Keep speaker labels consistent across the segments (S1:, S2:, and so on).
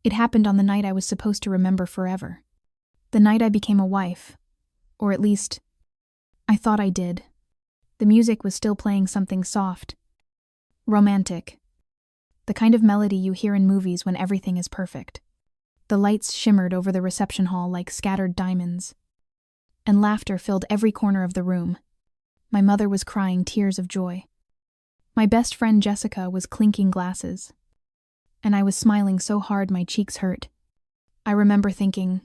S1: It happened on the night I was supposed to remember forever. The night I became a wife. Or at least, I thought I did. The music was still playing something soft. Romantic. The kind of melody you hear in movies when everything is perfect. The lights shimmered over the reception hall like scattered diamonds. And laughter filled every corner of the room. My mother was crying tears of joy. My best friend Jessica was clinking glasses. And I was smiling so hard my cheeks hurt. I remember thinking,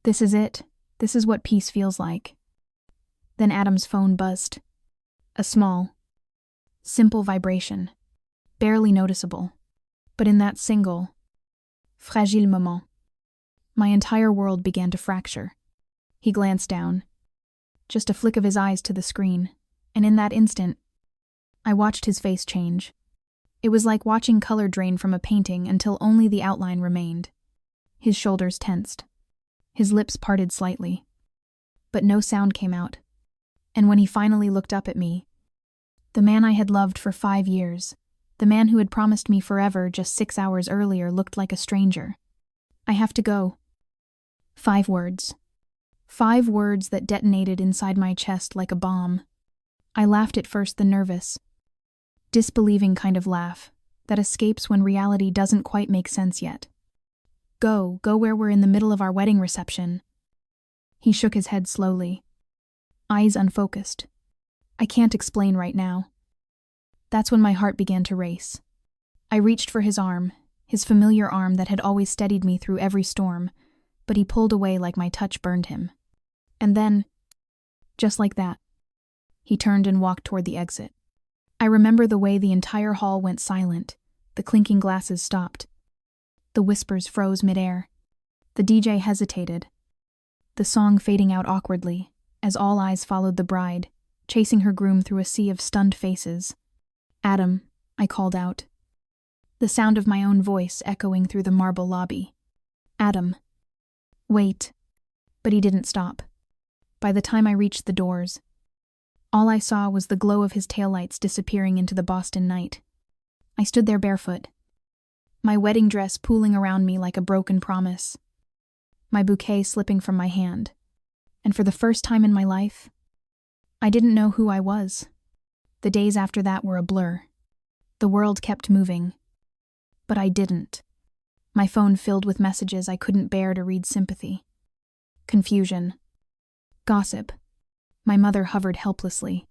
S1: this is it. This is what peace feels like. Then Adam's phone buzzed. A small, simple vibration. Barely noticeable. But in that single, fragile moment, my entire world began to fracture. He glanced down. Just a flick of his eyes to the screen, and in that instant, I watched his face change. It was like watching color drain from a painting until only the outline remained. His shoulders tensed. His lips parted slightly. But no sound came out. And when he finally looked up at me, the man I had loved for 5 years, the man who had promised me forever just 6 hours earlier, looked like a stranger. I have to go. 5 words. 5 words that detonated inside my chest like a bomb. I laughed at first, the nervous, disbelieving kind of laugh that escapes when reality doesn't quite make sense yet. Go where we're in the middle of our wedding reception. He shook his head slowly, eyes unfocused. I can't explain right now. That's when my heart began to race. I reached for his arm, his familiar arm that had always steadied me through every storm, but he pulled away like my touch burned him. And then, just like that, he turned and walked toward the exit. I remember the way the entire hall went silent. The clinking glasses stopped. The whispers froze midair. The DJ hesitated, the song fading out awkwardly as all eyes followed the bride, chasing her groom through a sea of stunned faces. Adam, I called out, the sound of my own voice echoing through the marble lobby. Adam. Wait. But he didn't stop. By the time I reached the doors, all I saw was the glow of his taillights disappearing into the Boston night. I stood there barefoot, my wedding dress pooling around me like a broken promise, my bouquet slipping from my hand. And for the first time in my life, I didn't know who I was. The days after that were a blur. The world kept moving, but I didn't. My phone filled with messages I couldn't bear to read. Sympathy, confusion, gossip. My mother hovered helplessly,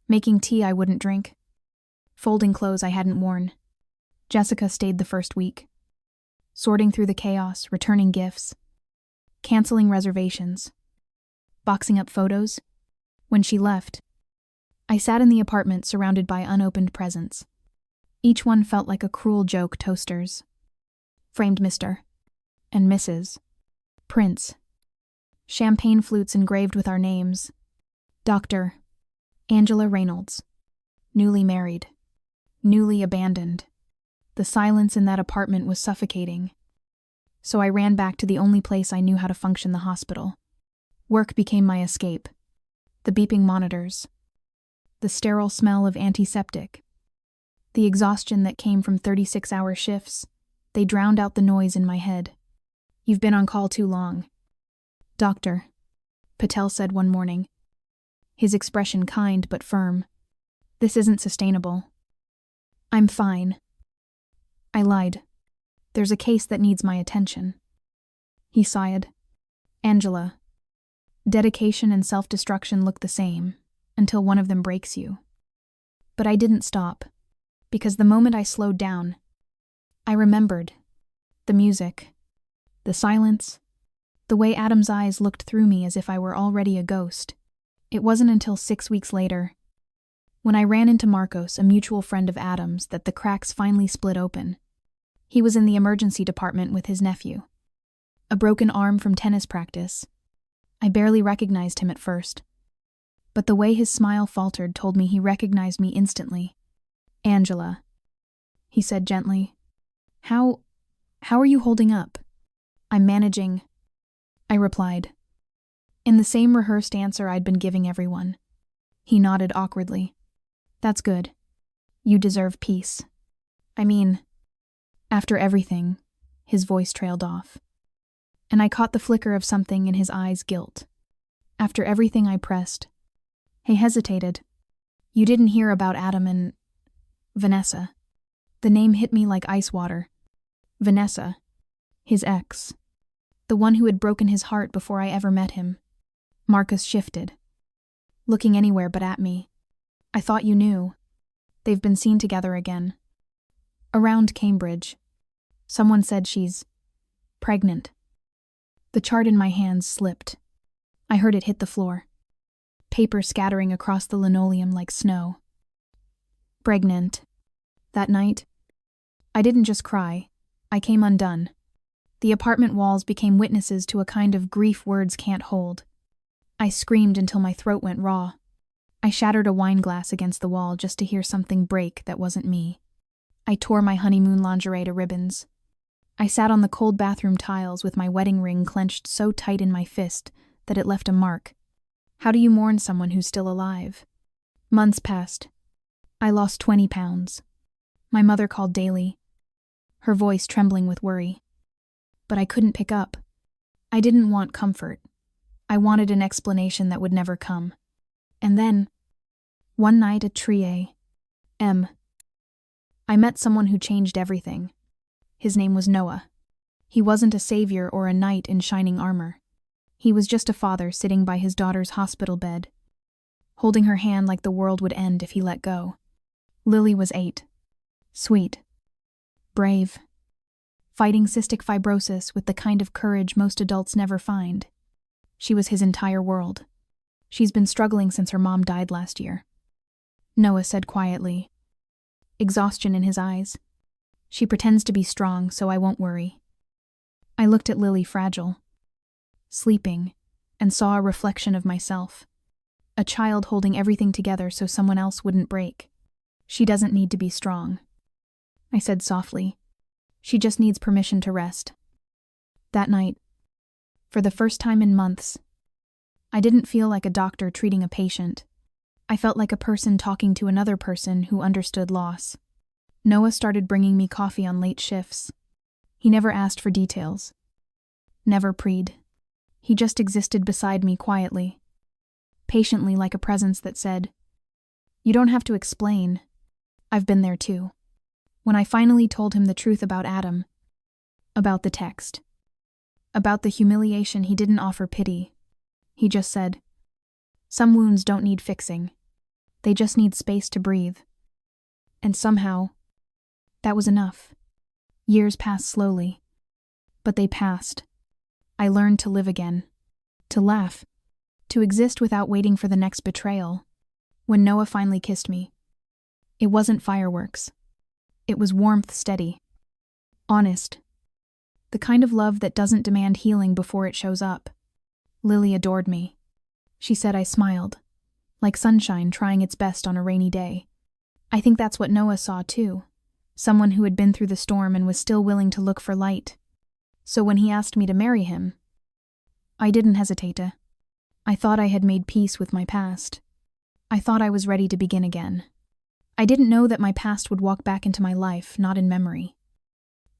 S1: making tea I wouldn't drink, folding clothes I hadn't worn. Jessica stayed the first week, sorting through the chaos, returning gifts, canceling reservations, boxing up photos. When she left, I sat in the apartment surrounded by unopened presents. Each one felt like a cruel joke. Toasters, framed Mr. and Mrs. Prince, champagne flutes engraved with our names. Dr. Angela Reynolds, newly married, newly abandoned. The silence in that apartment was suffocating. So I ran back to the only place I knew how to function, the hospital. Work became my escape. The beeping monitors, the sterile smell of antiseptic, the exhaustion that came from 36-hour shifts, they drowned out the noise in my head. You've been on call too long, Doctor, Patel said one morning, his expression kind but firm. This isn't sustainable. I'm fine. I lied. There's a case that needs my attention. He sighed. Angela. Dedication and self-destruction look the same, until one of them breaks you. But I didn't stop, because the moment I slowed down, I remembered. The music, the silence, the way Adam's eyes looked through me as if I were already a ghost. It wasn't until 6 weeks later, when I ran into Marcos, a mutual friend of Adam's, that the cracks finally split open. He was in the emergency department with his nephew. A broken arm from tennis practice. I barely recognized him at first, but the way his smile faltered told me he recognized me instantly. Angela, he said gently. How are you holding up? I'm managing, I replied, in the same rehearsed answer I'd been giving everyone. He nodded awkwardly. That's good. You deserve peace. I mean, after everything, His voice trailed off. And I caught the flicker of something in his eyes, guilt. After everything I pressed. He hesitated. You didn't hear about Adam and Vanessa. The name hit me like ice water. Vanessa. His ex. The one who had broken his heart before I ever met him. Marcus shifted, looking anywhere but at me. I thought you knew. They've been seen together again. Around Cambridge. Someone said she's pregnant. The chart in my hands slipped. I heard it hit the floor. Paper scattering across the linoleum like snow. Pregnant. That night, I didn't just cry. I came undone. The apartment walls became witnesses to a kind of grief words can't hold. I screamed until my throat went raw. I shattered a wine glass against the wall just to hear something break that wasn't me. I tore my honeymoon lingerie to ribbons. I sat on the cold bathroom tiles with my wedding ring clenched so tight in my fist that it left a mark. How do you mourn someone who's still alive? Months passed. I lost 20 pounds. My mother called daily, her voice trembling with worry. But I couldn't pick up. I didn't want comfort. I wanted an explanation that would never come. And then, one night at 3 a.m., I met someone who changed everything. His name was Noah. He wasn't a savior or a knight in shining armor. He was just a father sitting by his daughter's hospital bed, holding her hand like the world would end if he let go. Lily was 8. Sweet. Brave. Fighting cystic fibrosis with the kind of courage most adults never find. She was his entire world. She's been struggling since her mom died last year. Noah said quietly, exhaustion in his eyes. She pretends to be strong, so I won't worry. I looked at Lily, fragile, sleeping, and saw a reflection of myself. A child holding everything together so someone else wouldn't break. She doesn't need to be strong, I said softly. She just needs permission to rest. That night, for the first time in months, I didn't feel like a doctor treating a patient. I felt like a person talking to another person who understood loss. Noah started bringing me coffee on late shifts. He never asked for details. Never preed. He just existed beside me quietly, patiently, like a presence that said, "You don't have to explain. I've been there too." When I finally told him the truth about Adam, about the text, about the humiliation, he didn't offer pity. He just said, "Some wounds don't need fixing. They just need space to breathe." And somehow, that was enough. Years passed slowly, but they passed. I learned to live again, to laugh, to exist without waiting for the next betrayal. When Noah finally kissed me, it wasn't fireworks. It was warmth, steady, honest, the kind of love that doesn't demand healing before it shows up. Lily adored me. She said I smiled, like sunshine trying its best on a rainy day. I think that's what Noah saw too, someone who had been through the storm and was still willing to look for light. So when he asked me to marry him, I didn't hesitate to. I thought I had made peace with my past. I thought I was ready to begin again. I didn't know that my past would walk back into my life, not in memory,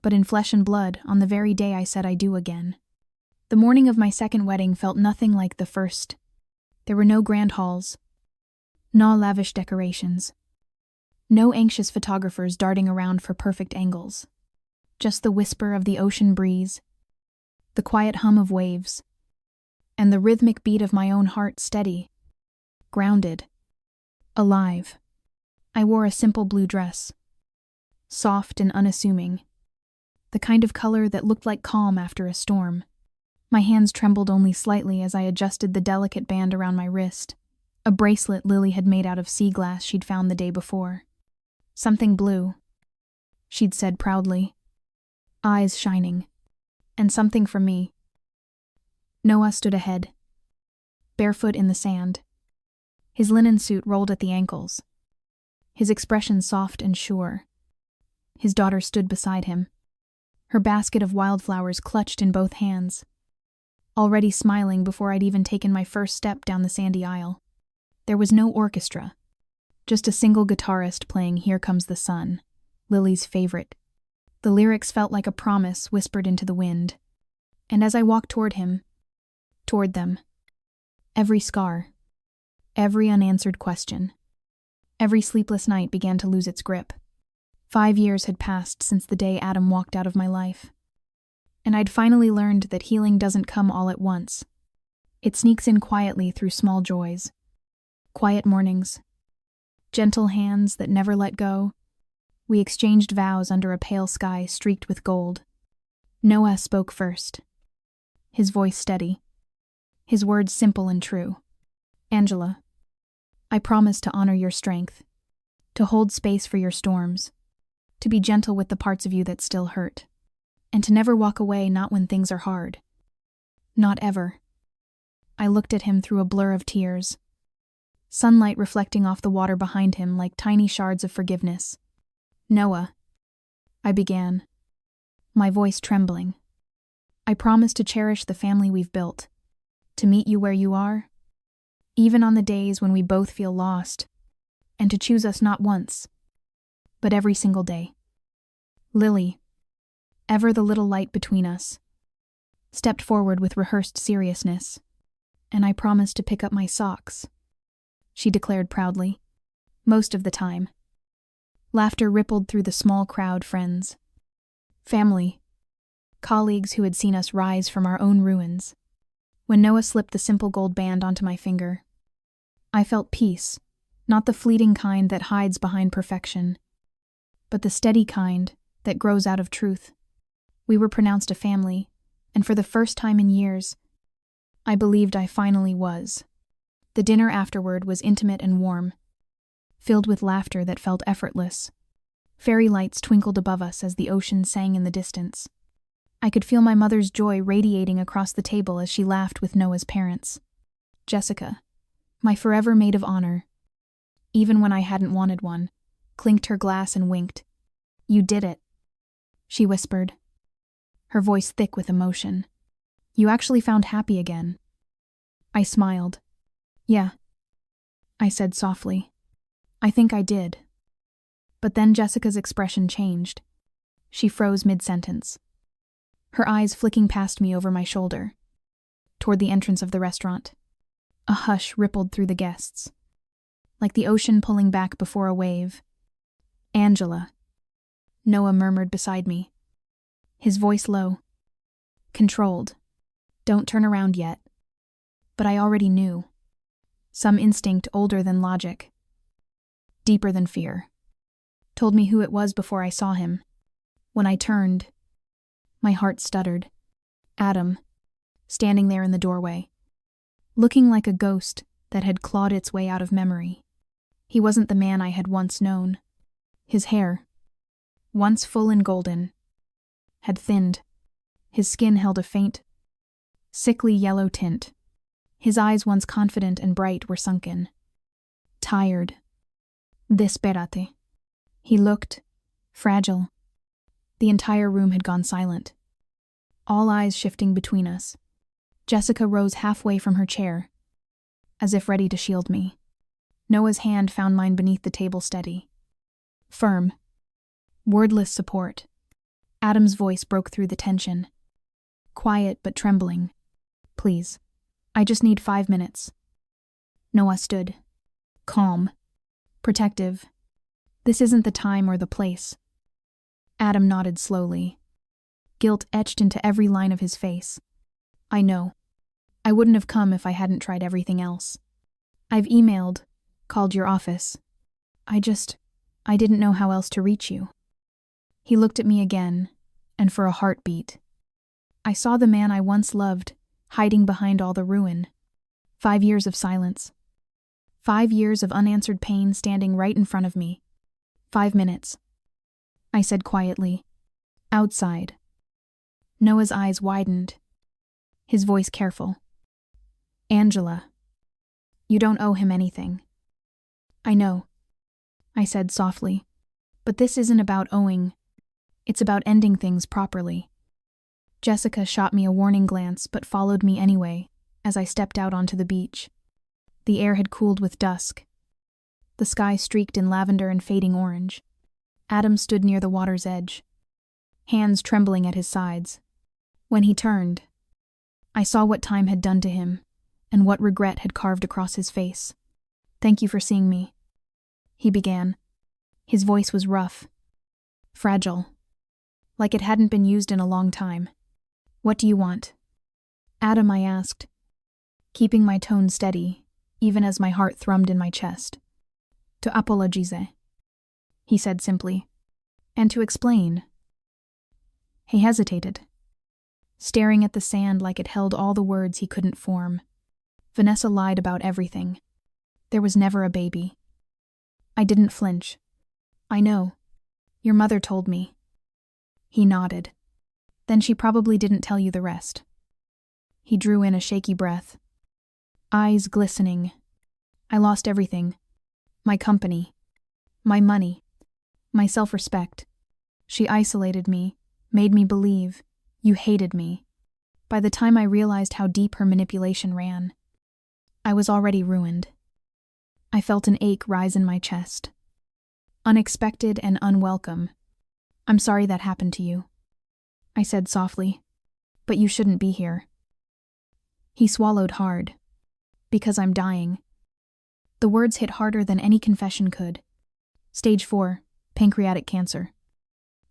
S1: but in flesh and blood, on the very day I said I do again. The morning of my second wedding felt nothing like the first. There were no grand halls, no lavish decorations, no anxious photographers darting around for perfect angles. Just the whisper of the ocean breeze, the quiet hum of waves, and the rhythmic beat of my own heart, steady, grounded, alive. I wore a simple blue dress, soft and unassuming, the kind of color that looked like calm after a storm. My hands trembled only slightly as I adjusted the delicate band around my wrist, a bracelet Lily had made out of sea glass she'd found the day before. Something blue, she'd said proudly, eyes shining, and something from me. Noah stood ahead, barefoot in the sand, his linen suit rolled at the ankles, his expression soft and sure. His daughter stood beside him, her basket of wildflowers clutched in both hands, already smiling before I'd even taken my first step down the sandy aisle. There was no orchestra, just a single guitarist playing Here Comes the Sun, Lily's favorite. The lyrics felt like a promise whispered into the wind. And as I walked toward them, every scar, every unanswered question, every sleepless night began to lose its grip. 5 years had passed since the day Adam walked out of my life. And I'd finally learned that healing doesn't come all at once. It sneaks in quietly through small joys. Quiet mornings. Gentle hands that never let go. We exchanged vows under a pale sky streaked with gold. Noah spoke first. His voice steady. His words simple and true. Angela, I promise to honor your strength, to hold space for your storms, to be gentle with the parts of you that still hurt, and to never walk away not when things are hard. Not ever. I looked at him through a blur of tears, sunlight reflecting off the water behind him like tiny shards of forgiveness. Noah, I began, my voice trembling. I promise to cherish the family we've built, to meet you where you are, even on the days when we both feel lost, and to choose us not once, but every single day. Lily, ever the little light between us, stepped forward with rehearsed seriousness, and I promised to pick up my socks, she declared proudly, most of the time. Laughter rippled through the small crowd, friends, family, colleagues who had seen us rise from our own ruins. When Noah slipped the simple gold band onto my finger, I felt peace, not the fleeting kind that hides behind perfection, but the steady kind that grows out of truth. We were pronounced a family, and for the first time in years, I believed I finally was. The dinner afterward was intimate and warm, filled with laughter that felt effortless. Fairy lights twinkled above us as the ocean sang in the distance. I could feel my mother's joy radiating across the table as she laughed with Noah's parents. Jessica, my forever maid of honor, even when I hadn't wanted one, clinked her glass and winked. You did it, she whispered, her voice thick with emotion. You actually found happy again. I smiled. Yeah, I said softly. I think I did. But then Jessica's expression changed. She froze mid-sentence, her eyes flicking past me over my shoulder, toward the entrance of the restaurant. A hush rippled through the guests, like the ocean pulling back before a wave. Angela, Noah murmured beside me, his voice low, controlled. Don't turn around yet. But I already knew. Some instinct older than logic, deeper than fear, told me who it was before I saw him. When I turned, my heart stuttered. Adam, standing there in the doorway, looking like a ghost that had clawed its way out of memory. He wasn't the man I had once known. His hair, once full and golden, had thinned. His skin held a faint, sickly yellow tint. His eyes, once confident and bright, were sunken, tired. Desperate. He looked fragile. The entire room had gone silent, all eyes shifting between us. Jessica rose halfway from her chair, as if ready to shield me. Noah's hand found mine beneath the table, steady, firm, wordless support. Adam's voice broke through the tension, quiet but trembling. Please, I just need 5 minutes. Noah stood, calm, protective. This isn't the time or the place. Adam nodded slowly, guilt etched into every line of his face. I know. I wouldn't have come if I hadn't tried everything else. I've emailed, called your office. I didn't know how else to reach you. He looked at me again, and for a heartbeat, I saw the man I once loved, hiding behind all the ruin. 5 years of silence. 5 years of unanswered pain standing right in front of me. 5 minutes. I said quietly, outside. Noah's eyes widened, his voice careful. Angela, you don't owe him anything. I know, I said softly, but this isn't about owing. It's about ending things properly. Jessica shot me a warning glance but followed me anyway as I stepped out onto the beach. The air had cooled with dusk, the sky streaked in lavender and fading orange. Adam stood near the water's edge, hands trembling at his sides. When he turned, I saw what time had done to him and what regret had carved across his face. "Thank you for seeing me," he began. His voice was rough, fragile, like it hadn't been used in a long time. "What do you want?" "Adam," I asked, keeping my tone steady, even as my heart thrummed in my chest. "To apologize," he said simply. "And to explain." He hesitated, staring at the sand like it held all the words he couldn't form. Vanessa lied about everything. There was never a baby. I didn't flinch. "I know. Your mother told me." He nodded. "Then she probably didn't tell you the rest." He drew in a shaky breath, eyes glistening. "I lost everything. My company, my money, my self-respect. She isolated me, made me believe you hated me. By the time I realized how deep her manipulation ran, I was already ruined." I felt an ache rise in my chest. Unexpected and unwelcome. "I'm sorry that happened to you," I said softly, "but you shouldn't be here." He swallowed hard. "Because I'm dying." The words hit harder than any confession could. "Stage 4, pancreatic cancer,"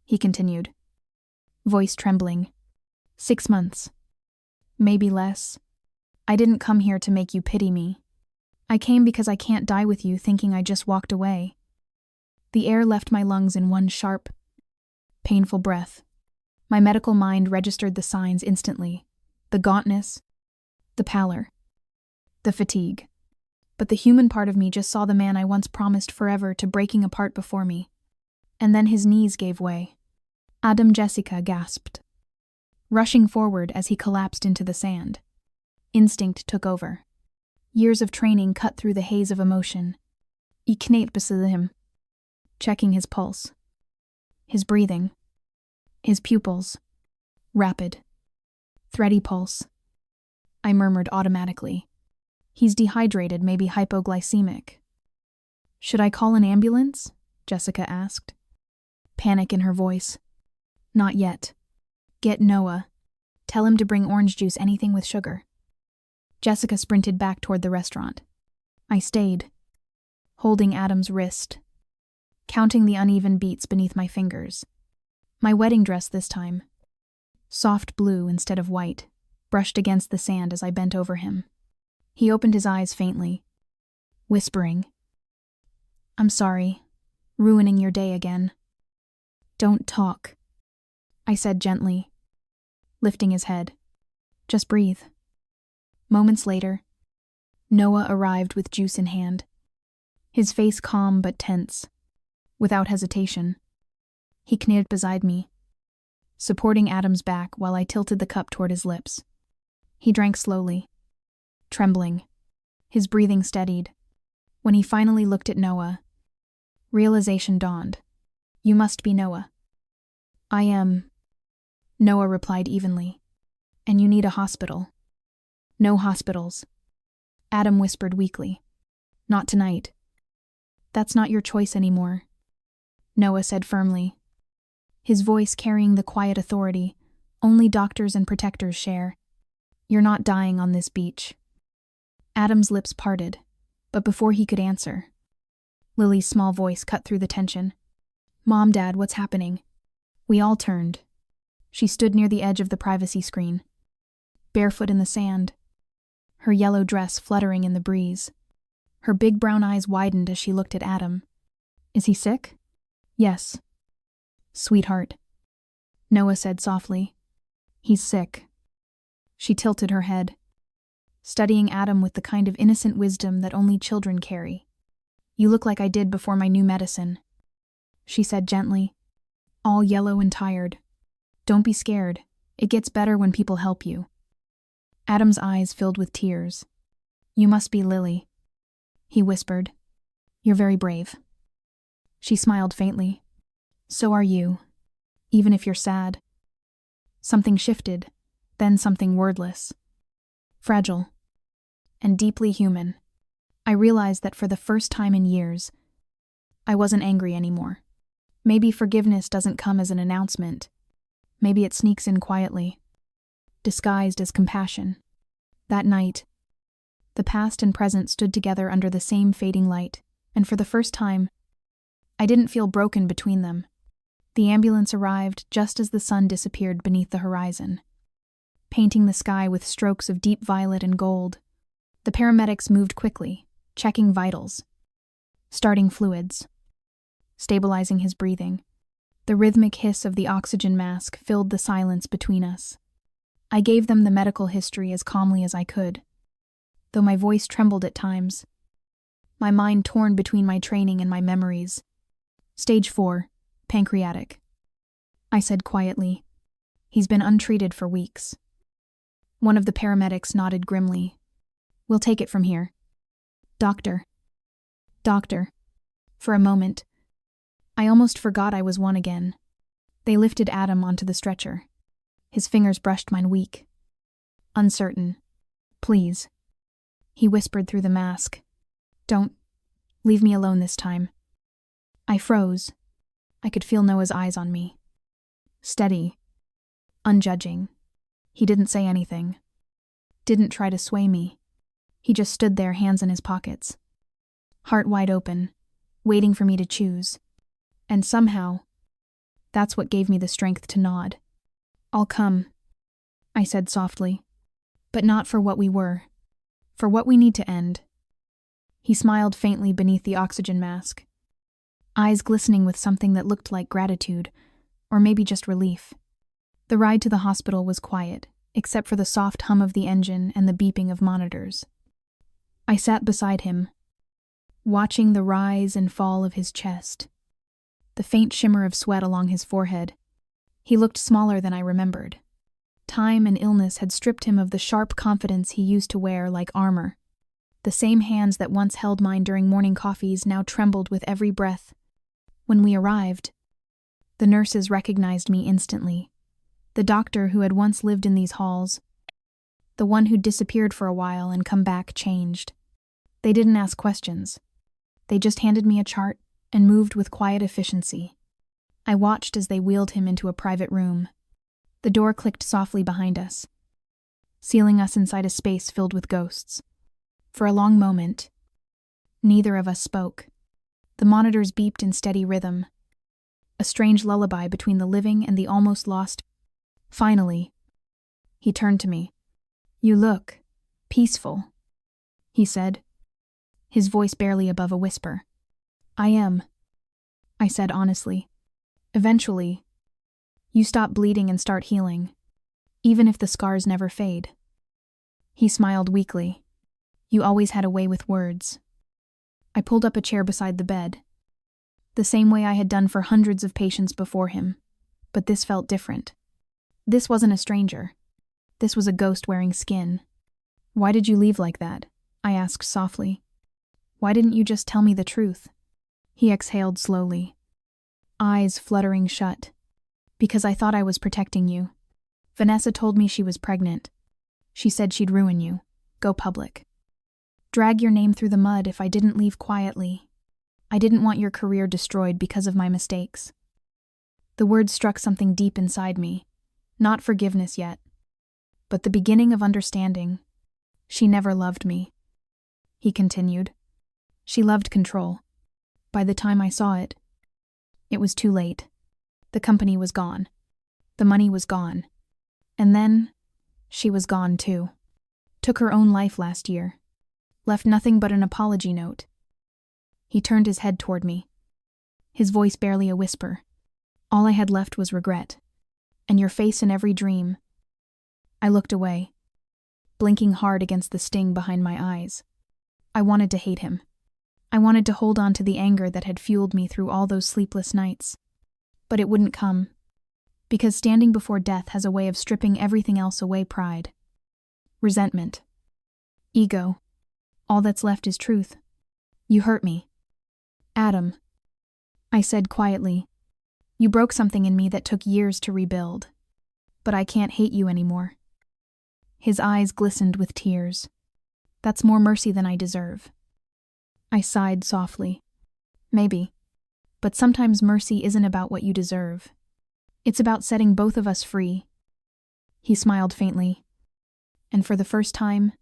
S1: he continued, voice trembling. 6 months. Maybe less. I didn't come here to make you pity me. I came because I can't die with you thinking I just walked away." The air left my lungs in one sharp, painful breath. My medical mind registered the signs instantly: the gauntness, the pallor, the fatigue. But the human part of me just saw the man I once promised forever to breaking apart before me. And then his knees gave way. Adam Jessica gasped, rushing forward as he collapsed into the sand. Instinct took over. Years of training cut through the haze of emotion. I knelt beside him, checking his pulse, his breathing, his pupils. Rapid, thready pulse. I murmured automatically. "He's dehydrated, maybe hypoglycemic." "Should I call an ambulance?" Jessica asked, panic in her voice. "Not yet. Get Noah. Tell him to bring orange juice, anything with sugar." Jessica sprinted back toward the restaurant. I stayed, holding Adam's wrist, counting the uneven beats beneath my fingers. My wedding dress this time, soft blue instead of white, brushed against the sand as I bent over him. He opened his eyes faintly, whispering, "I'm sorry, ruining your day again." "Don't talk," I said gently, lifting his head. "Just breathe." Moments later, Noah arrived with juice in hand, his face calm but tense. Without hesitation, he knelt beside me, supporting Adam's back while I tilted the cup toward his lips. He drank slowly, trembling, his breathing steadied. When he finally looked at Noah, realization dawned. "You must be Noah." "I am," Noah replied evenly. "And you need a hospital." "No hospitals," Adam whispered weakly. "Not tonight." "That's not your choice anymore," Noah said firmly, his voice carrying the quiet authority only doctors and protectors share. "You're not dying on this beach." Adam's lips parted, but before he could answer, Lily's small voice cut through the tension. "Mom, Dad, what's happening?" We all turned. She stood near the edge of the privacy screen, barefoot in the sand, her yellow dress fluttering in the breeze. Her big brown eyes widened as she looked at Adam. "Is he sick?" "Yes." "Sweetheart," Noah said softly. "He's sick." She tilted her head, studying Adam with the kind of innocent wisdom that only children carry. "You look like I did before my new medicine," she said gently, all yellow and tired. "Don't be scared. It gets better when people help you." Adam's eyes filled with tears. "You must be Lily," he whispered. "You're very brave." She smiled faintly. "So are you, even if you're sad." Something shifted, then something wordless. Fragile. And deeply human. I realized that for the first time in years, I wasn't angry anymore. Maybe forgiveness doesn't come as an announcement. Maybe it sneaks in quietly, disguised as compassion. That night, the past and present stood together under the same fading light, and for the first time, I didn't feel broken between them. The ambulance arrived just as the sun disappeared beneath the horizon, painting the sky with strokes of deep violet and gold. The paramedics moved quickly, checking vitals, starting fluids, stabilizing his breathing. The rhythmic hiss of the oxygen mask filled the silence between us. I gave them the medical history as calmly as I could, though my voice trembled at times, my mind torn between my training and my memories. Stage 4, pancreatic. I said quietly. He's been untreated for weeks. One of the paramedics nodded grimly. We'll take it from here. Doctor. For a moment, I almost forgot I was one again. They lifted Adam onto the stretcher. His fingers brushed mine weak. Uncertain. Please. He whispered through the mask. Don't. Leave me alone this time. I froze. I could feel Noah's eyes on me. Steady. Unjudging. He didn't say anything. Didn't try to sway me. He just stood there, hands in his pockets, heart wide open, waiting for me to choose. And somehow, that's what gave me the strength to nod. I'll come, I said softly. But not for what we were. For what we need to end. He smiled faintly beneath the oxygen mask, eyes glistening with something that looked like gratitude, or maybe just relief. The ride to the hospital was quiet, except for the soft hum of the engine and the beeping of monitors. I sat beside him, watching the rise and fall of his chest, the faint shimmer of sweat along his forehead. He looked smaller than I remembered. Time and illness had stripped him of the sharp confidence he used to wear like armor. The same hands that once held mine during morning coffees now trembled with every breath. When we arrived, the nurses recognized me instantly. The doctor who had once lived in these halls, the one who'd disappeared for a while and come back changed. They didn't ask questions. They just handed me a chart and moved with quiet efficiency. I watched as they wheeled him into a private room. The door clicked softly behind us, sealing us inside a space filled with ghosts. For a long moment, neither of us spoke. The monitors beeped in steady rhythm, a strange lullaby between the living and the almost lost. Finally, he turned to me. You look peaceful, he said, his voice barely above a whisper. I am, I said honestly. Eventually, you stop bleeding and start healing, even if the scars never fade. He smiled weakly. You always had a way with words. I pulled up a chair beside the bed, the same way I had done for hundreds of patients before him, but this felt different. This wasn't a stranger. This was a ghost wearing skin. Why did you leave like that? I asked softly. Why didn't you just tell me the truth? He exhaled slowly, eyes fluttering shut. Because I thought I was protecting you. Vanessa told me she was pregnant. She said she'd ruin you, go public, drag your name through the mud if I didn't leave quietly. I didn't want your career destroyed because of my mistakes. The words struck something deep inside me. Not forgiveness yet, but the beginning of understanding. She never loved me, he continued. She loved control. By the time I saw it, it was too late. The company was gone. The money was gone. And then, she was gone too. Took her own life last year. Left nothing but an apology note. He turned his head toward me, his voice barely a whisper. All I had left was regret. And your face in every dream. I looked away, blinking hard against the sting behind my eyes. I wanted to hate him. I wanted to hold on to the anger that had fueled me through all those sleepless nights. But it wouldn't come. Because standing before death has a way of stripping everything else away. Pride, resentment, ego. All that's left is truth. You hurt me, Adam, I said quietly. You broke something in me that took years to rebuild. But I can't hate you anymore. His eyes glistened with tears. That's more mercy than I deserve. I sighed softly. Maybe. But sometimes mercy isn't about what you deserve. It's about setting both of us free." He smiled faintly. And for the first time,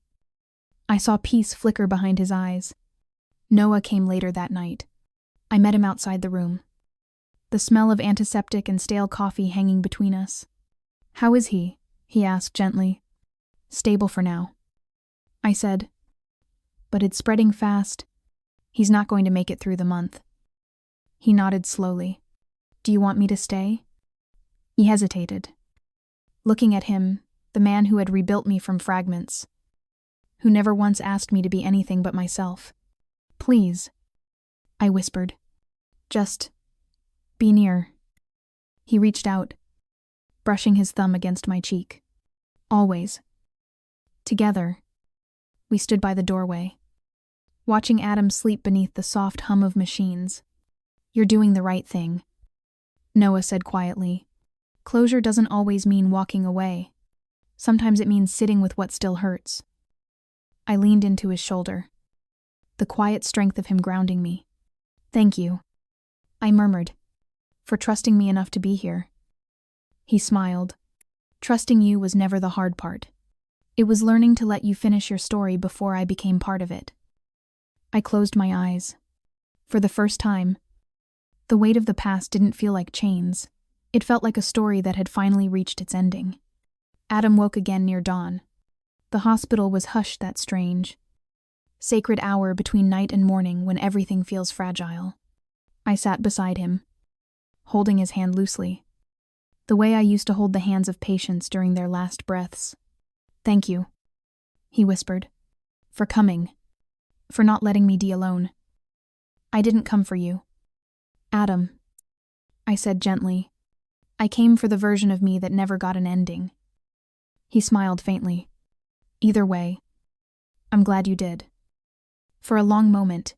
S1: I saw peace flicker behind his eyes. Noah came later that night. I met him outside the room. The smell of antiseptic and stale coffee hanging between us. "How is he?" he asked gently. "Stable for now," I said. "But it's spreading fast. He's not going to make it through the month." He nodded slowly. "Do you want me to stay?" He hesitated. Looking at him, the man who had rebuilt me from fragments, who never once asked me to be anything but myself. "Please," I whispered. "Just be near." He reached out, brushing his thumb against my cheek. "Always." Together, we stood by the doorway, watching Adam sleep beneath the soft hum of machines. "You're doing the right thing," Noah said quietly. "Closure doesn't always mean walking away. Sometimes it means sitting with what still hurts." I leaned into his shoulder, the quiet strength of him grounding me. "Thank you," I murmured, "for trusting me enough to be here." He smiled. "Trusting you was never the hard part. It was learning to let you finish your story before I became part of it." I closed my eyes. For the first time, the weight of the past didn't feel like chains. It felt like a story that had finally reached its ending. Adam woke again near dawn. The hospital was hushed that strange, sacred hour between night and morning when everything feels fragile. I sat beside him, holding his hand loosely, the way I used to hold the hands of patients during their last breaths. "Thank you," he whispered, "for coming, for not letting me die alone. I didn't come for you, Adam," I said gently. "I came for the version of me that never got an ending." He smiled faintly. "Either way, I'm glad you did." For a long moment,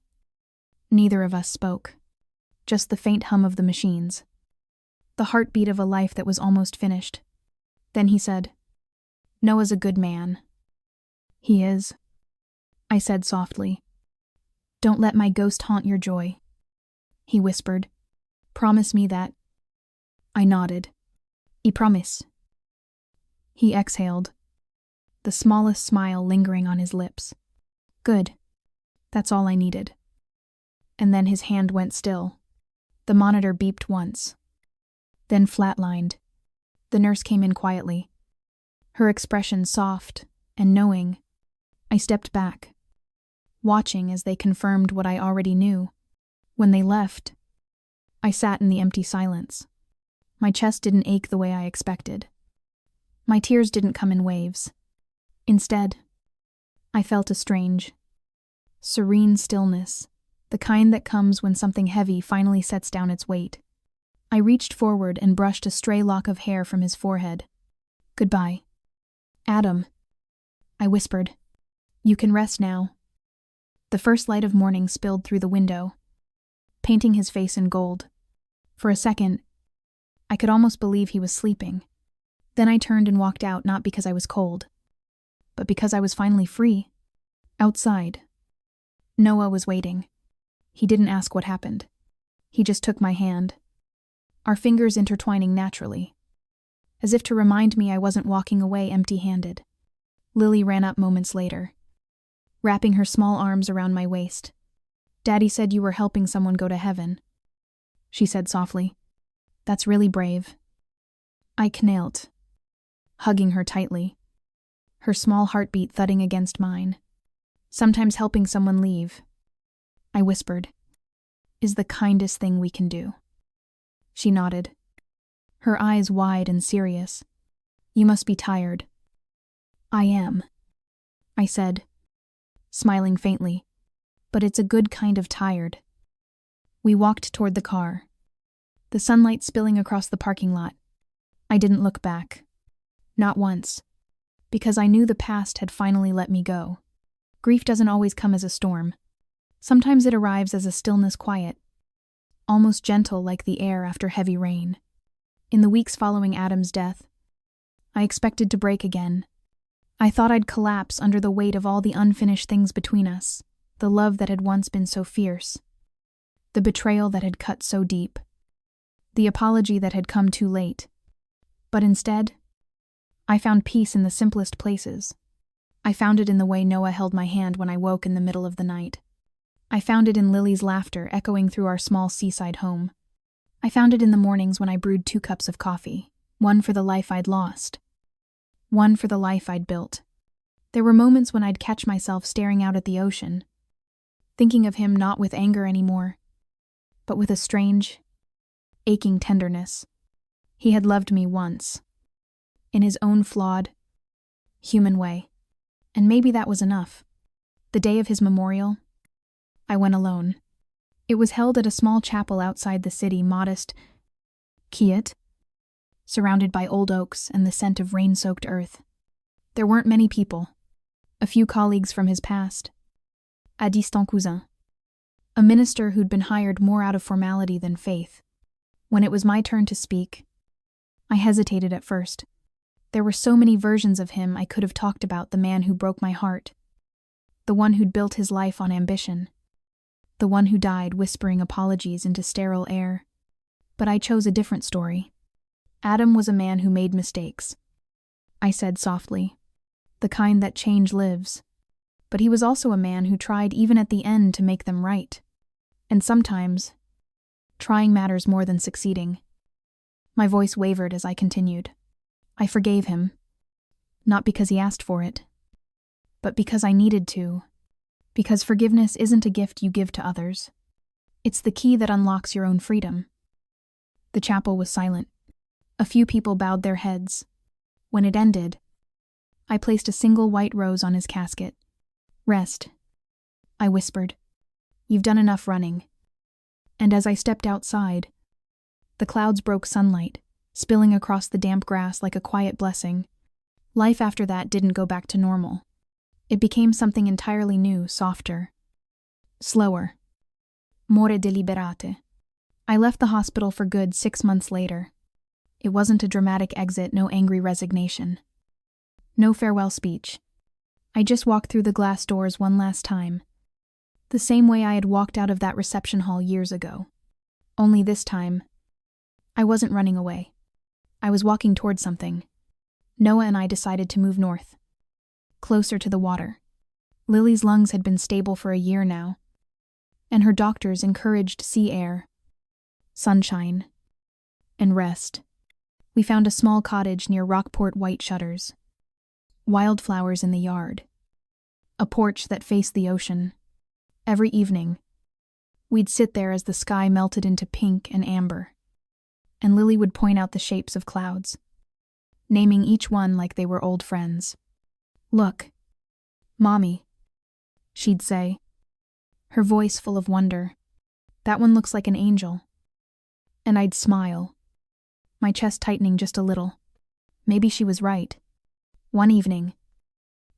S1: neither of us spoke, just the faint hum of the machines, the heartbeat of a life that was almost finished. Then he said, "Noah's a good man." "He is," I said softly. "Don't let my ghost haunt your joy," he whispered. "Promise me that." I nodded. "I promise." He exhaled, the smallest smile lingering on his lips. "Good. That's all I needed." And then his hand went still. The monitor beeped once, then flatlined. The nurse came in quietly, her expression soft and knowing. I stepped back, watching as they confirmed what I already knew. When they left, I sat in the empty silence. My chest didn't ache the way I expected. My tears didn't come in waves. Instead, I felt a strange, serene stillness, the kind that comes when something heavy finally sets down its weight. I reached forward and brushed a stray lock of hair from his forehead. "Goodbye, Adam," I whispered. "You can rest now." The first light of morning spilled through the window, painting his face in gold. For a second, I could almost believe he was sleeping. Then I turned and walked out, not because I was cold, but because I was finally free. Outside, Noah was waiting. He didn't ask what happened. He just took my hand, our fingers intertwining naturally, as if to remind me I wasn't walking away empty-handed. Lily ran up moments later, wrapping her small arms around my waist. "Daddy said you were helping someone go to heaven," she said softly. "That's really brave." I knelt, hugging her tightly, her small heartbeat thudding against mine. "Sometimes helping someone leave," I whispered, "is the kindest thing we can do." She nodded, her eyes wide and serious. "You must be tired." "I am," I said, smiling faintly, "but it's a good kind of tired." We walked toward the car, the sunlight spilling across the parking lot. I didn't look back. Not once. Because I knew the past had finally let me go. Grief doesn't always come as a storm. Sometimes it arrives as a stillness quiet, almost gentle like the air after heavy rain. In the weeks following Adam's death, I expected to break again. I thought I'd collapse under the weight of all the unfinished things between us, the love that had once been so fierce, the betrayal that had cut so deep, the apology that had come too late. But instead, I found peace in the simplest places. I found it in the way Noah held my hand when I woke in the middle of the night. I found it in Lily's laughter echoing through our small seaside home. I found it in the mornings when I brewed 2 cups of coffee, one for the life I'd lost, one for the life I'd built. There were moments when I'd catch myself staring out at the ocean, thinking of him not with anger anymore, but with a strange, aching tenderness. He had loved me once, in his own flawed, human way, and maybe that was enough. The day of his memorial, I went alone. It was held at a small chapel outside the city, modest, quiet, surrounded by old oaks and the scent of rain-soaked earth. There weren't many people, a few colleagues from his past. A distant cousin, a minister who'd been hired more out of formality than faith. When it was my turn to speak, I hesitated at first. There were so many versions of him I could have talked about: the man who broke my heart, the one who'd built his life on ambition, the one who died whispering apologies into sterile air. But I chose a different story. Adam was a man who made mistakes, I said softly, the kind that change lives. But he was also a man who tried even at the end to make them right. And sometimes, trying matters more than succeeding. My voice wavered as I continued. I forgave him, not because he asked for it, but because I needed to. Because forgiveness isn't a gift you give to others. It's the key that unlocks your own freedom. The chapel was silent. A few people bowed their heads. When it ended, I placed a single white rose on his casket. Rest, I whispered. You've done enough running. And as I stepped outside, the clouds broke sunlight, spilling across the damp grass like a quiet blessing. Life after that didn't go back to normal. It became something entirely new, softer, slower. More deliberate. I left the hospital for good 6 months later. It wasn't a dramatic exit, no angry resignation, no farewell speech. I just walked through the glass doors one last time, the same way I had walked out of that reception hall years ago. Only this time, I wasn't running away. I was walking towards something. Noah and I decided to move north, closer to the water. Lily's lungs had been stable for a year now, and her doctors encouraged sea air, sunshine, and rest. We found a small cottage near Rockport White Shutters, wildflowers in the yard, a porch that faced the ocean. Every evening, we'd sit there as the sky melted into pink and amber, and Lily would point out the shapes of clouds, naming each one like they were old friends. Look, Mommy, she'd say, her voice full of wonder. That one looks like an angel. And I'd smile, my chest tightening just a little. Maybe she was right. One evening,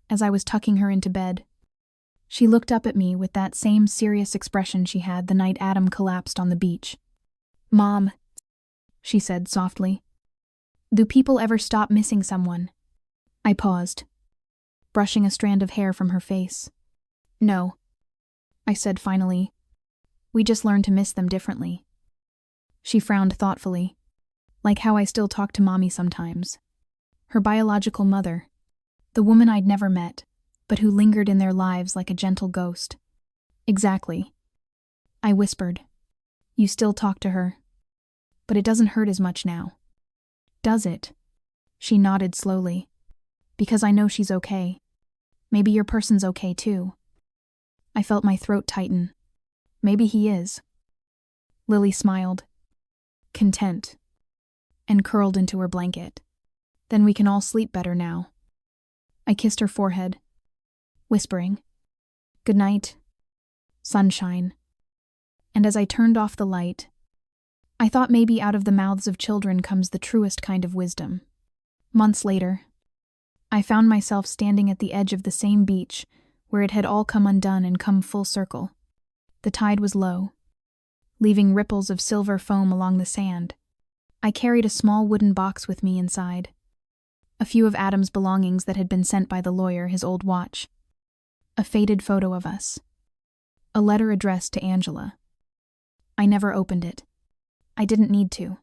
S1: as I was tucking her into bed, she looked up at me with that same serious expression she had the night Adam collapsed on the beach. Mom, she said softly, do people ever stop missing someone? I paused, brushing a strand of hair from her face. No, I said finally. We just learn to miss them differently. She frowned thoughtfully, like how I still talk to Mommy sometimes. Her biological mother, the woman I'd never met, but who lingered in their lives like a gentle ghost. Exactly, I whispered. You still talk to her, but it doesn't hurt as much now. Does it? She nodded slowly. Because I know she's okay. Maybe your person's okay too. I felt my throat tighten. Maybe he is. Lily smiled, content, and curled into her blanket. Then we can all sleep better now. I kissed her forehead, whispering, good night, sunshine. And as I turned off the light, I thought maybe out of the mouths of children comes the truest kind of wisdom. Months later, I found myself standing at the edge of the same beach where it had all come undone and come full circle. The tide was low, leaving ripples of silver foam along the sand. I carried a small wooden box with me inside, a few of Adam's belongings that had been sent by the lawyer, his old watch, a faded photo of us, a letter addressed to Angela. I never opened it. I didn't need to.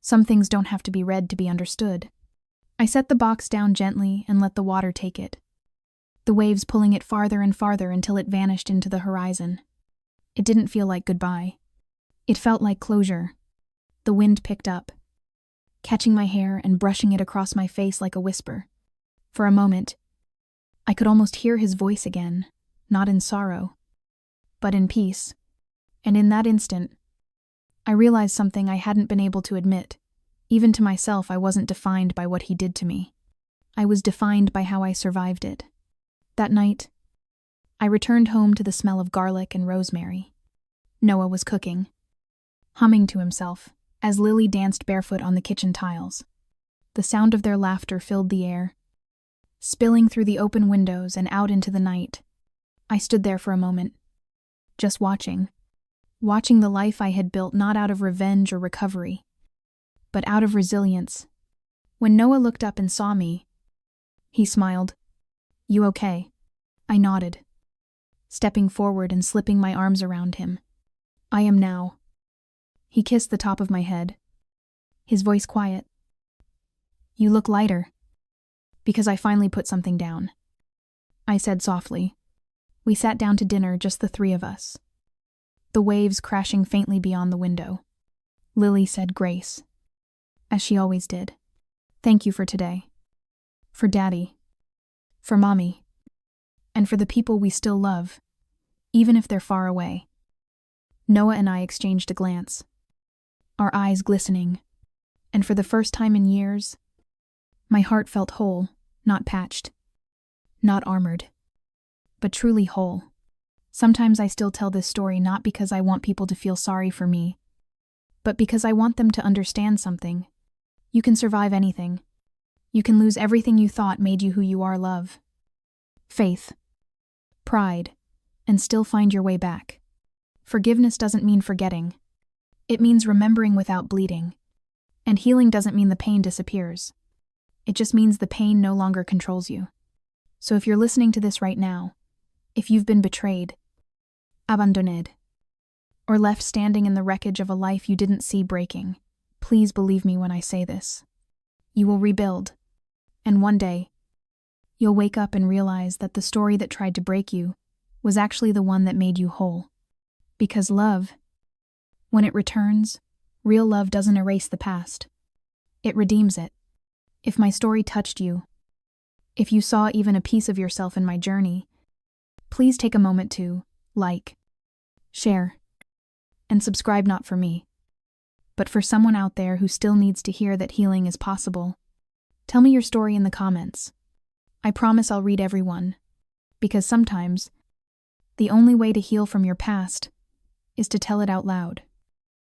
S1: Some things don't have to be read to be understood. I set the box down gently and let the water take it, the waves pulling it farther and farther until it vanished into the horizon. It didn't feel like goodbye. It felt like closure. The wind picked up, catching my hair and brushing it across my face like a whisper. For a moment, I could almost hear his voice again, not in sorrow, but in peace. And in that instant, I realized something I hadn't been able to admit. Even to myself, I wasn't defined by what he did to me. I was defined by how I survived it. That night, I returned home to the smell of garlic and rosemary. Noah was cooking, humming to himself, as Lily danced barefoot on the kitchen tiles. The sound of their laughter filled the air, spilling through the open windows and out into the night. I stood there for a moment, just watching the life I had built not out of revenge or recovery, but out of resilience. When Noah looked up and saw me, he smiled. "You okay?" I nodded, stepping forward and slipping my arms around him. "I am now." He kissed the top of my head, his voice quiet. "You look lighter." "Because I finally put something down," I said softly. We sat down to dinner, just the three of us, the waves crashing faintly beyond the window. Lily said grace, as she always did. "Thank you for today. For Daddy. For Mommy. And for the people we still love, even if they're far away." Noah and I exchanged a glance, our eyes glistening, and for the first time in years, my heart felt whole, not patched, not armored, but truly whole. Sometimes I still tell this story not because I want people to feel sorry for me, but because I want them to understand something. You can survive anything. You can lose everything you thought made you who you are, love, faith, pride, and still find your way back. Forgiveness doesn't mean forgetting. It means remembering without bleeding. And healing doesn't mean the pain disappears. It just means the pain no longer controls you. So if you're listening to this right now, if you've been betrayed, abandoned, or left standing in the wreckage of a life you didn't see breaking, please believe me when I say this. You will rebuild. And one day, you'll wake up and realize that the story that tried to break you was actually the one that made you whole. Because love, when it returns, real love doesn't erase the past. It redeems it. If my story touched you, if you saw even a piece of yourself in my journey, please take a moment to like, share, and subscribe, not for me, but for someone out there who still needs to hear that healing is possible. Tell me your story in the comments. I promise I'll read everyone, because sometimes the only way to heal from your past is to tell it out loud.